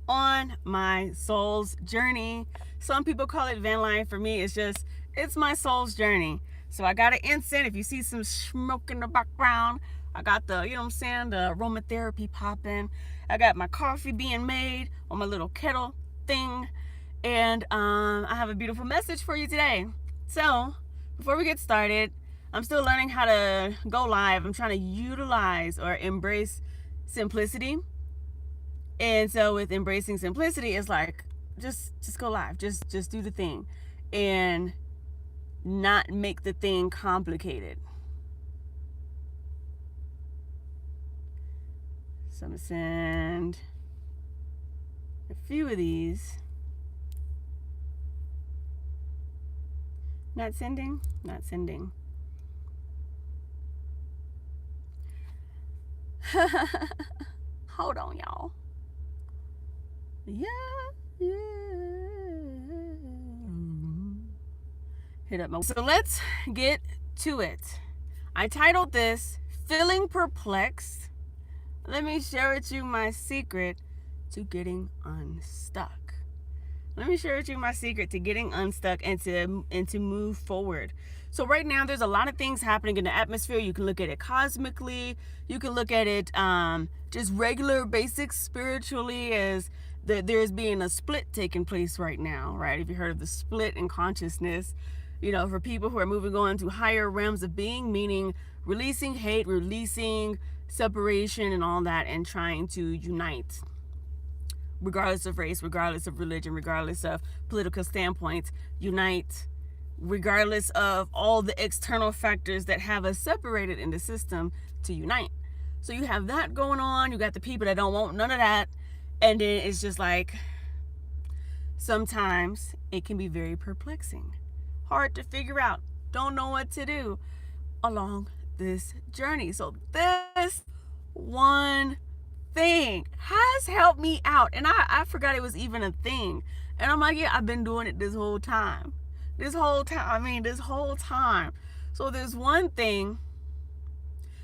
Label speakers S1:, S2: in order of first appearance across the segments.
S1: on my soul's journey. Some people call it van life. For me, it's my soul's journey. So I got an incense. If you see some smoke in the background, I got the, you know what I'm saying, the aromatherapy popping. I got my coffee being made on my little kettle thing. And I have a beautiful message for you today. So before we get started, I'm still learning how to go live. I'm trying to utilize or embrace simplicity. And so with embracing simplicity, it's like just go live. Just do the thing and not make the thing complicated. So I'm gonna send a few of these. Not sending. Hold on, y'all. Yeah. Hit up my. So let's get to it. I titled this "Feeling Perplexed." Let me share with you my secret to getting unstuck. Let me share with you my secret to getting unstuck and to move forward. So right now, there's a lot of things happening in the atmosphere. You can look at it cosmically. You can look at it just regular, basic spiritually, as there's being a split taking place right now, right? If you heard of the split in consciousness, you know, for people who are moving on to higher realms of being, meaning releasing hate, releasing separation and all that, and trying to unite. Regardless of race, regardless of religion, regardless of political standpoints, unite, regardless of all the external factors that have us separated in the system, to unite. So you have that going on. You got the people that don't want none of that. And then it's just like, sometimes it can be very perplexing, hard to figure out, don't know what to do along this journey. So this one thing has helped me out, and I forgot it was even a thing. And I'm like, yeah, I've been doing it this whole time. This whole time. So this one thing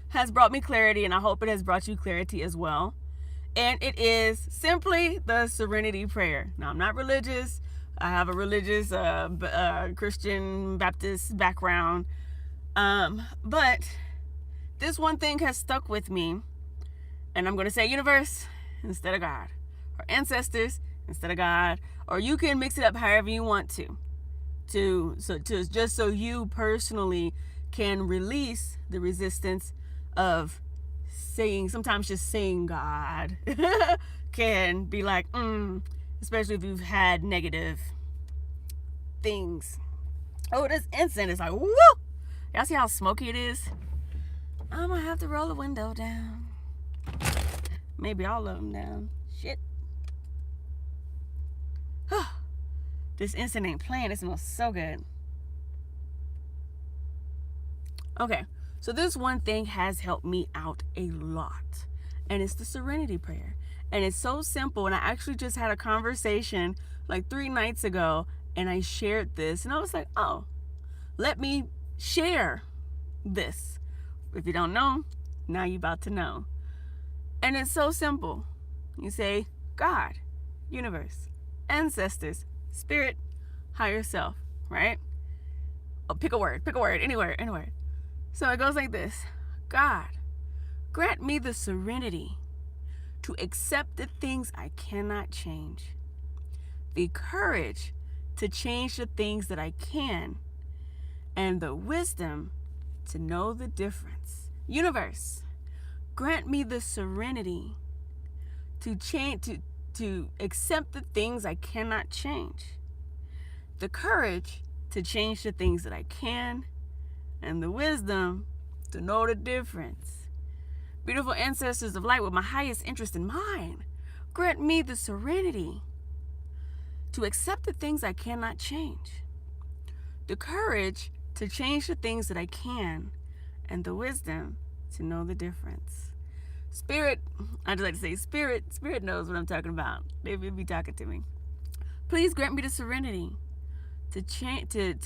S1: has brought me clarity, and I hope it has brought you clarity as well. And it is simply the Serenity Prayer. Now, I'm not religious. I have a religious Christian Baptist background. But this one thing has stuck with me. And I'm going to say universe instead of God, or ancestors instead of God, or you can mix it up however you want to just so you personally can release the resistance of saying, sometimes just saying God can be like, especially if you've had negative things. Oh, this incense is like, woo! Y'all see how smoky it is? I'm going to have to roll the window down. Maybe all of them down. Shit. This incense ain't playing. It smells so good. Okay, so this one thing has helped me out a lot, and it's the Serenity Prayer. And it's so simple. And I actually just had a conversation like 3 nights ago, and I shared this, and I was like, oh, let me share this. If you don't know, now you're about to know. And it's so simple. You say, God, universe, ancestors, spirit, higher self, right? Oh, pick a word, anywhere. So it goes like this. God, grant me the serenity to accept the things I cannot change, the courage to change the things that I can, and the wisdom to know the difference. Universe, grant me the serenity to change, to accept the things I cannot change, the courage to change the things that I can, and the wisdom to know the difference. Beautiful ancestors of light, with my highest interest in mind, grant me the serenity to accept the things I cannot change, the courage to change the things that I can, and the wisdom to know the difference. Spirit, I just like to say spirit knows what I'm talking about. They will be talking to me. Please grant me the serenity to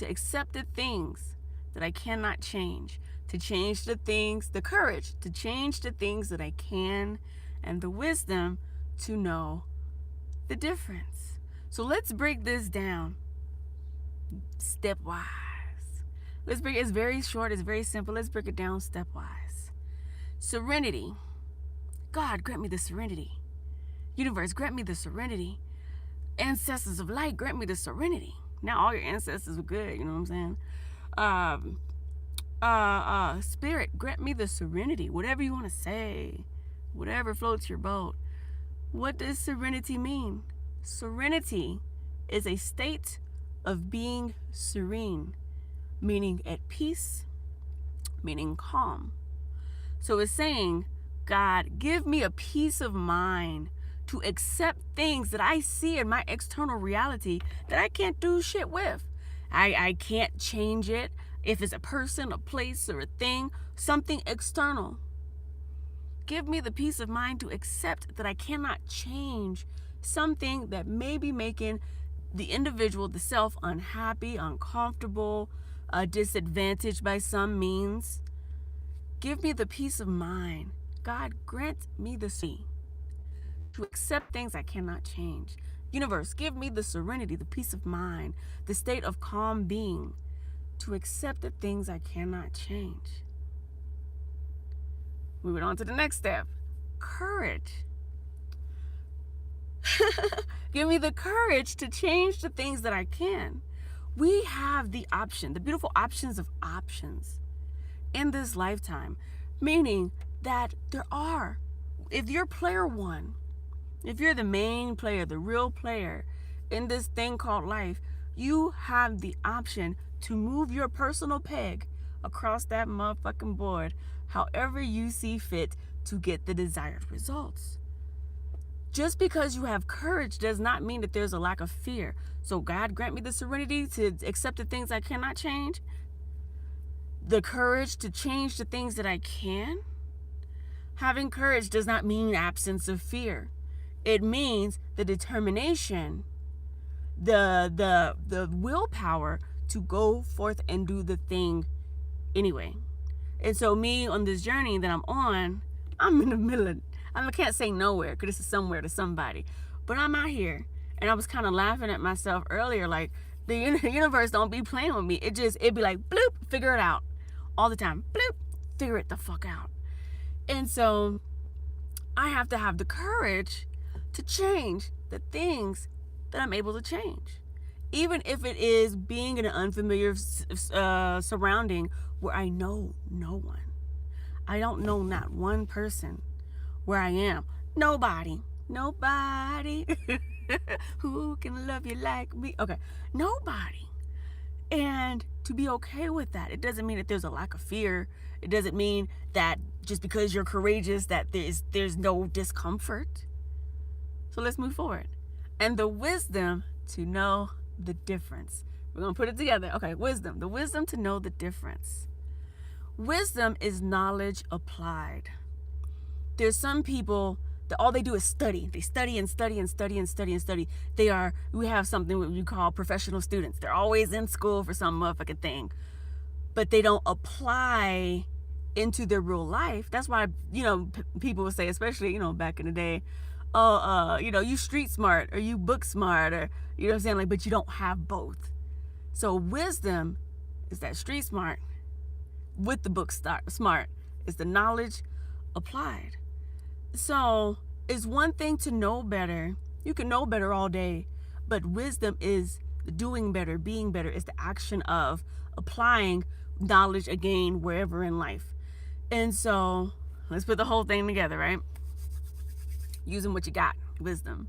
S1: accept the things that I cannot change, to change the things, the courage to change the things that I can, and the wisdom to know the difference. So let's break this down stepwise. It's very short, it's very simple. Let's break it down stepwise. Serenity. God, grant me the serenity. Universe, grant me the serenity. Ancestors of light, grant me the serenity. Now all your ancestors are good, you know what I'm saying? Spirit, grant me the serenity. Whatever you want to say, whatever floats your boat. What does serenity mean? Serenity is a state of being serene, meaning at peace, meaning calm. So it's saying, God, give me a peace of mind to accept things that I see in my external reality that I can't do shit with. I can't change it. If it's a person, a place, or a thing, something external. Give me the peace of mind to accept that I cannot change something that may be making the individual, the self, unhappy, uncomfortable, disadvantaged by some means. Give me the peace of mind. God, grant me the serenity to accept things I cannot change. Universe, give me the serenity, the peace of mind, the state of calm being to accept the things I cannot change. Moving on to the next step. Courage. Give me the courage to change the things that I can. We have the option, the beautiful options of options in this lifetime, meaning that there are, if you're player one, if you're the main player, the real player in this thing called life, you have the option to move your personal peg across that motherfucking board however you see fit to get the desired results. Just because you have courage does not mean that there's a lack of fear. So God, grant me the serenity to accept the things I cannot change, the courage to change the things that I can. Having courage does not mean absence of fear. It means the determination, the willpower to go forth and do the thing anyway. And so me on this journey that I'm on, I'm in the middle of, I can't say nowhere because this is somewhere to somebody, but I'm out here. And I was kind of laughing at myself earlier, like the universe don't be playing with me. It'd be like, bloop, figure it out all the time. Bloop, figure it the fuck out. And so I have to have the courage to change the things that I'm able to change. Even if it is being in an unfamiliar surrounding where I know no one. I don't know not one person where I am. Nobody who can love you like me. Okay, nobody. And to be okay with that, it doesn't mean that there's a lack of fear. It doesn't mean that just because you're courageous that there's no discomfort. So let's move forward. And the wisdom to know the difference. We're going to put it together. Okay, wisdom. The wisdom to know the difference. Wisdom is knowledge applied. There's some people that all they do is study. They study and study and study and study and study. We have something what we call professional students. They're always in school for some motherfucking thing, but they don't apply into their real life. That's why, people would say, especially, back in the day, you street smart or you book smart or, you know what I'm saying? Like, but you don't have both. So wisdom is that street smart with the book smart. Is the knowledge applied. So it's one thing to know better. You can know better all day, but wisdom is the doing better, being better. It's the action of applying knowledge again wherever in life. And so let's put the whole thing together, right? Using what you got, wisdom.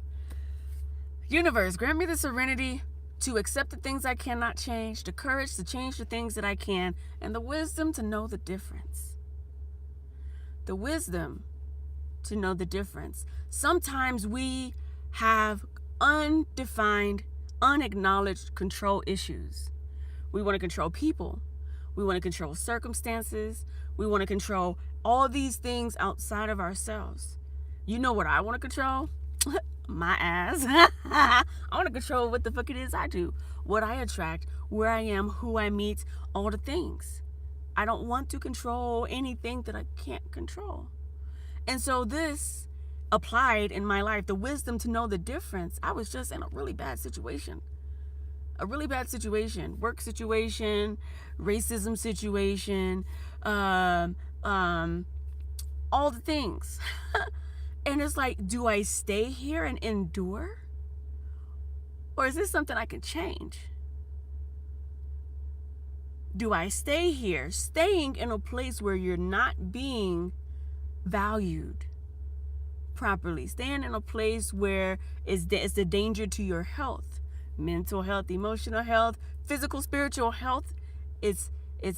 S1: Universe, grant me the serenity to accept the things I cannot change, the courage to change the things that I can, and the wisdom to know the difference. The wisdom to know the difference. Sometimes we have undefined, unacknowledged control issues. We want to control people. We want to control circumstances. We want to control all these things outside of ourselves. You know what I want to control? My ass. I want to control what the fuck it is I do, what I attract, where I am, who I meet, all the things. I don't want to control anything that I can't control. And so this applied in my life, the wisdom to know the difference. I was just in a really bad situation. Work situation, racism situation, all the things. And it's like, do I stay here and endure? Or is this something I can change? Do I stay here, staying in a place where you're not being valued properly, staying in a place where it's the danger to your health, mental health, emotional health, physical, spiritual health? It's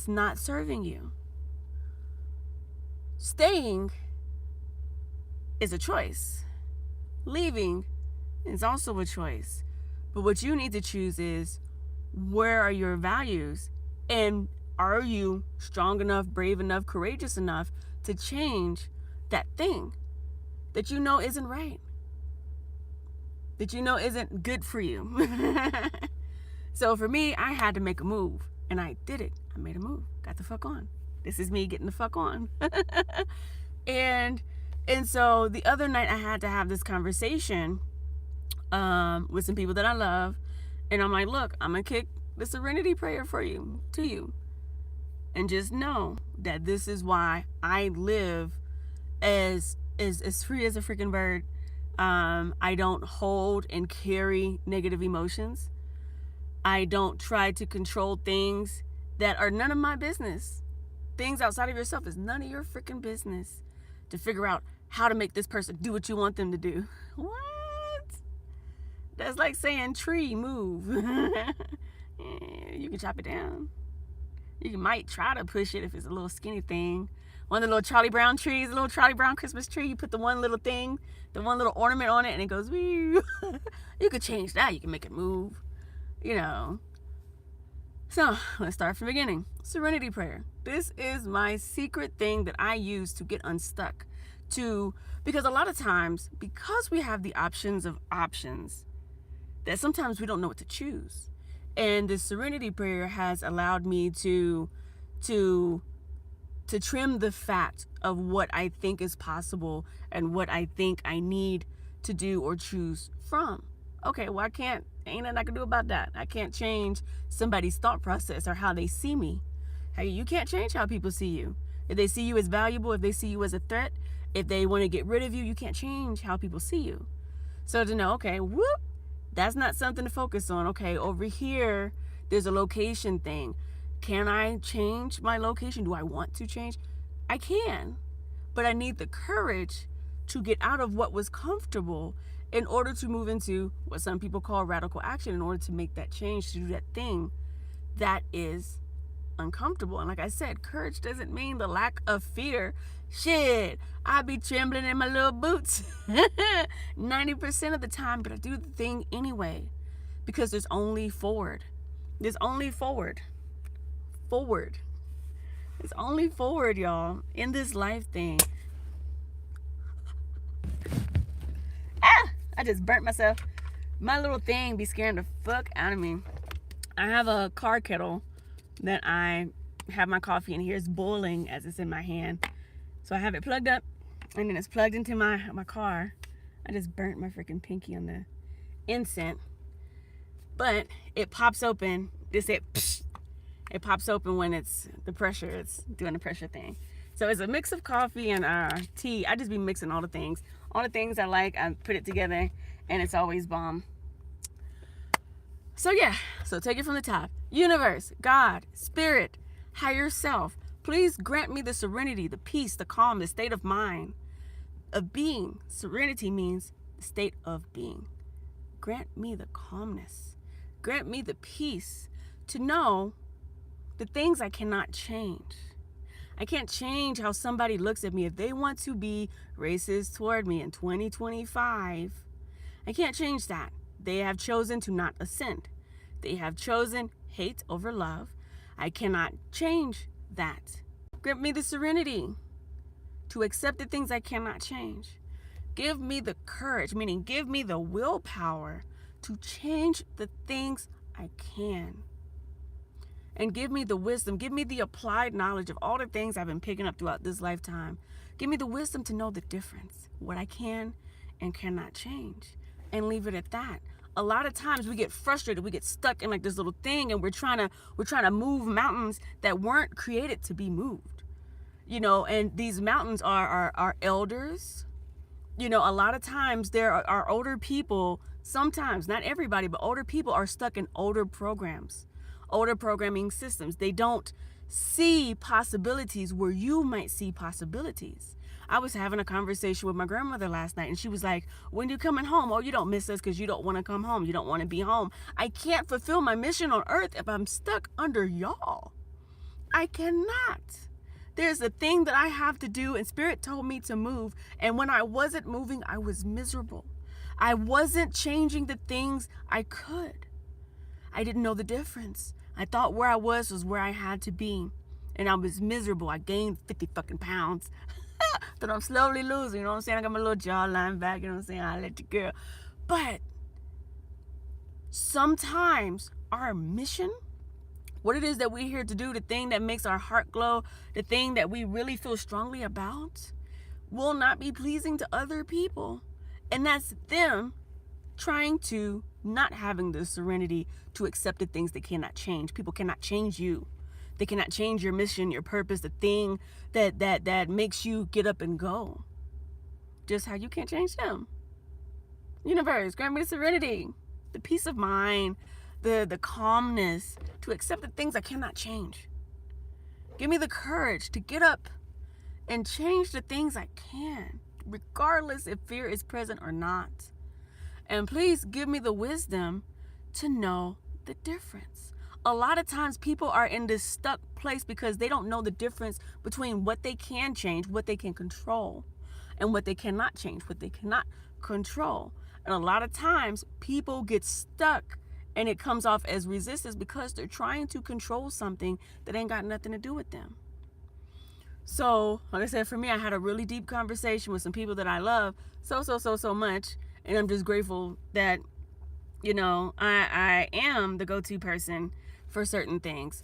S1: not serving you. Staying is a choice. Leaving is also a choice. But what you need to choose is, where are your values? And are you strong enough, brave enough, courageous enough to change that thing that you know isn't right, that you know isn't good for you? So for me, I had to make a move, and I did it. I made a move. Got the fuck on. This is me getting the fuck on. And so the other night I had to have this conversation with some people that I love, and I'm like, look, I'm gonna kick the serenity prayer to you, and just know that this is why I live as free as a freaking bird. I don't hold and carry negative emotions. I don't try to control things that are none of my business. Things outside of yourself is none of your freaking business to figure out how to make this person do what you want them to do. What? That's like saying, tree, move. You can chop it down. You might try to push it if it's a little skinny thing. One of the little Charlie Brown trees, a little Charlie Brown Christmas tree, you put the one little thing, the one little ornament on it, and it goes, wee. You could change that. You can make it move, you know. So let's start from the beginning. Serenity prayer. This is my secret thing that I use to get unstuck. Because a lot of times, because we have the options of options, that sometimes we don't know what to choose. And the serenity prayer has allowed me to trim the fat of what I think is possible and what I think I need to do or choose from. Okay, well, ain't nothing I can do about that. I can't change somebody's thought process or how they see me. Hey, you can't change how people see you. If they see you as valuable, if they see you as a threat, if they want to get rid of you, you can't change how people see you. So to know, okay, whoop, that's not something to focus on. Okay, over here, there's a location thing. Can I change my location? Do I want to change? I can, but I need the courage to get out of what was comfortable in order to move into what some people call radical action, in order to make that change, to do that thing that is uncomfortable. And like I said, courage doesn't mean the lack of fear. Shit, I be trembling in my little boots 90% of the time, but I do the thing anyway, because there's only forward. There's only forward. It's only forward, y'all, in this life thing. I just burnt myself. My little thing be scaring the fuck out of me. I have a car kettle that I have my coffee in here. It's boiling as it's in my hand. So I have it plugged up, and then it's plugged into my car. I just burnt my freaking pinky on the incense. But it pops open. It pops open when it's doing the pressure thing. So it's a mix of coffee and tea. I just be mixing all the things I like. I put it together, and it's always bomb. So yeah, so take it from the top. Universe, God, Spirit, higher self, please grant me the serenity, the peace, the calm, the state of mind of being. Serenity means the state of being. Grant me the calmness. Grant me the peace to know the things I cannot change. I can't change how somebody looks at me. If they want to be racist toward me in 2025, I can't change that. They have chosen to not ascend. They have chosen hate over love. I cannot change that. Grant me the serenity to accept the things I cannot change. Give me the courage, meaning give me the willpower to change the things I can. And give me the wisdom, give me the applied knowledge of all the things I've been picking up throughout this lifetime Give me the wisdom to know the difference, what I can and cannot change, and leave it at that. A lot of times we get frustrated, we get stuck in like this little thing, and we're trying to move mountains that weren't created to be moved. And these mountains are our elders. A lot of times there are older people, sometimes, not everybody, but older people are stuck in older programs, older programming systems. They don't see possibilities where you might see possibilities. I was having a conversation with my grandmother last night, and she was like, when you coming home? Oh, you don't miss us because you don't want to come home. You don't want to be home. I can't fulfill my mission on earth if I'm stuck under y'all. I cannot. There's a thing that I have to do, and Spirit told me to move. And when I wasn't moving, I was miserable. I wasn't changing the things I could. I didn't know the difference. I thought where I was where I had to be. And I was miserable. I gained 50 fucking pounds that I'm slowly losing. You know what I'm saying? I got my little jawline back. You know what I'm saying? I let you go. But sometimes our mission, what it is that we're here to do, the thing that makes our heart glow, the thing that we really feel strongly about, will not be pleasing to other people. And that's them trying to not having the serenity to accept the things they cannot change. People cannot change you. They cannot change your mission, your purpose, the thing that makes you get up and go. Just how you can't change them. Universe, grant me the serenity, the peace of mind, the calmness to accept the things I cannot change. Give me the courage to get up and change the things I can, regardless if fear is present or not. And please give me the wisdom to know the difference. A lot of times people are in this stuck place because they don't know the difference between what they can change, what they can control, and what they cannot change, what they cannot control. And a lot of times people get stuck and it comes off as resistance because they're trying to control something that ain't got nothing to do with them. So, like I said, for me, I had a really deep conversation with some people that I love so much. And I'm just grateful that, I am the go-to person for certain things.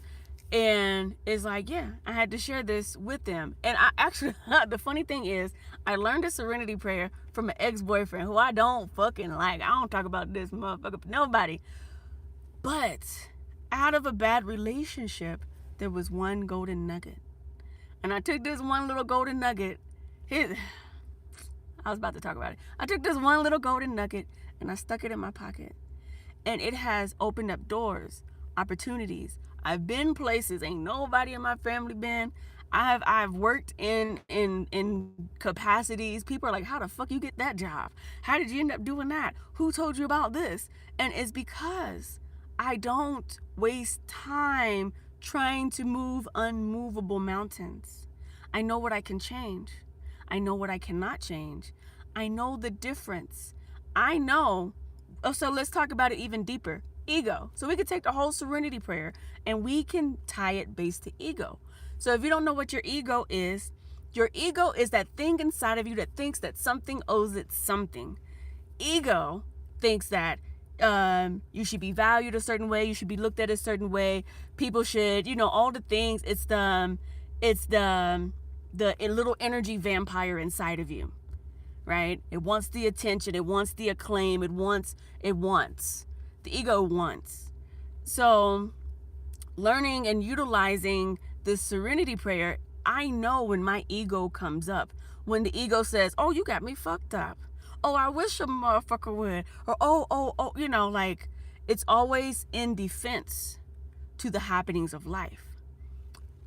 S1: And it's like, yeah, I had to share this with them. And I actually, the funny thing is, I learned a serenity prayer from an ex-boyfriend who I don't fucking like. I don't talk about this motherfucker to nobody. But out of a bad relationship, there was one golden nugget. And I took this one little golden nugget. I was about to talk about it. I took this one little golden nugget and I stuck it in my pocket. And it has opened up doors, opportunities. I've been places ain't nobody in my family been. I've worked in capacities. People are like, how the fuck you get that job? How did you end up doing that? Who told you about this? And it's because I don't waste time trying to move unmovable mountains. I know what I can change. I know what I cannot change. I know the difference. I know. Oh, so let's talk about it even deeper. Ego. So we could take the whole serenity prayer and we can tie it based to ego. So if you don't know what your ego is that thing inside of you that thinks that something owes it something. Ego thinks that you should be valued a certain way, you should be looked at a certain way, people should, all the things. It's the little energy vampire inside of you, right? It wants the attention, it wants the acclaim, it wants. The ego wants. So learning and utilizing this serenity prayer, I know when my ego comes up, when the ego says, oh, you got me fucked up. Oh, I wish a motherfucker would. Or, oh, it's always in defense to the happenings of life.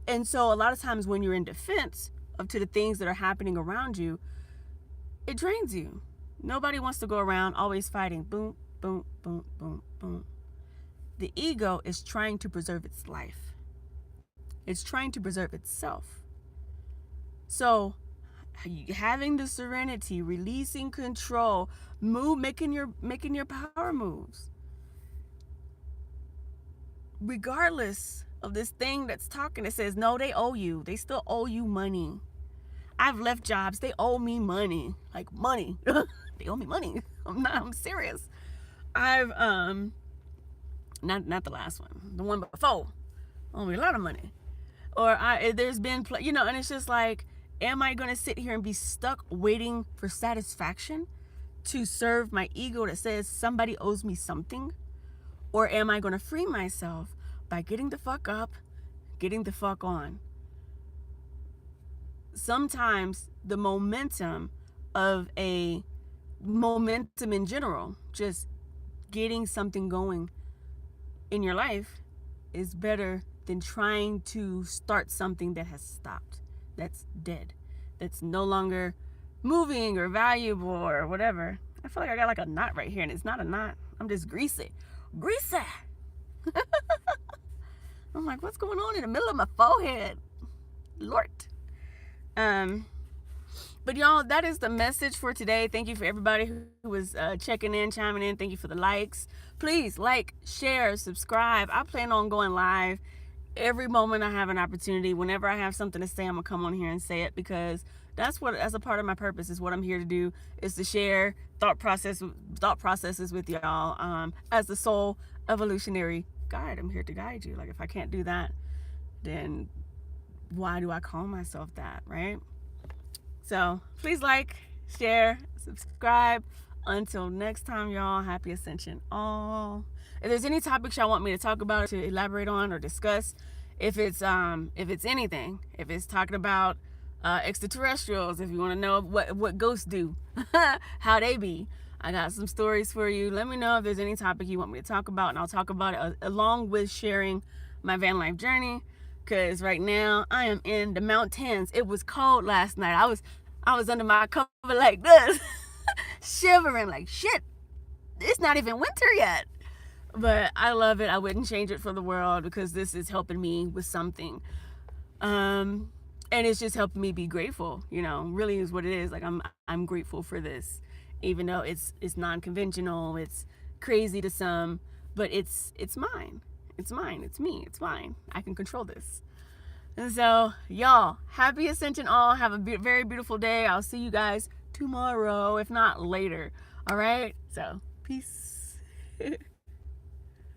S1: And so a lot of times when you're in defense to the things that are happening around you, it drains you. Nobody wants to go around always fighting. Boom, boom, boom, boom, boom. The ego is trying to preserve its life. It's trying to preserve itself. So having the serenity, releasing control, making your power moves. Regardless of this thing that's talking, it says, no, they owe you. They still owe you money. I've left jobs. They owe me money. Like money. They owe me money. I'm serious. I've, not the last one, the one before, owe me a lot of money. Or there's been, and it's just like, Am I going to sit here and be stuck waiting for satisfaction to serve my ego that says somebody owes me something? Or am I going to free myself by getting the fuck up, getting the fuck on? Sometimes the momentum in general, just getting something going in your life, is better than trying to start something that has stopped, that's dead, that's no longer moving or valuable or whatever. I feel like I got like a knot right here, and it's not a knot. I'm just greasy. I'm like, what's going on in the middle of my forehead? Lord. But y'all, that is the message for today. Thank you for everybody who was checking in, chiming in. Thank you for the likes. Please like, share, subscribe. I plan on going live every moment I have an opportunity. Whenever I have something to say, I'm gonna come on here and say it, because that's a part of my purpose, is what I'm here to do, is to share thought processes with y'all. As the soul evolutionary guide, I'm here to guide you. Like, if I can't do that, then why do I call myself that, right? So please like, share, subscribe. Until next time, y'all, happy ascension all. If there's any topics y'all want me to talk about, or to elaborate on or discuss, if it's anything, if it's talking about extraterrestrials, if you want to know what ghosts do, how they be, I got some stories for you. Let me know if there's any topic you want me to talk about, and I'll talk about it along with sharing my van life journey. Because right now I am in the mountains. It was cold last night. I was under my cover like this, shivering like shit. It's not even winter yet. But I love it. I wouldn't change it for the world, because this is helping me with something. And it's just helping me be grateful, really is what it is. Like, I'm grateful for this, even though it's non-conventional, it's crazy to some, but it's mine. It's mine. It's me. It's mine. I can control this. And so, y'all, happy ascension all. Have a very beautiful day. I'll see you guys tomorrow, if not later. All right? So, peace.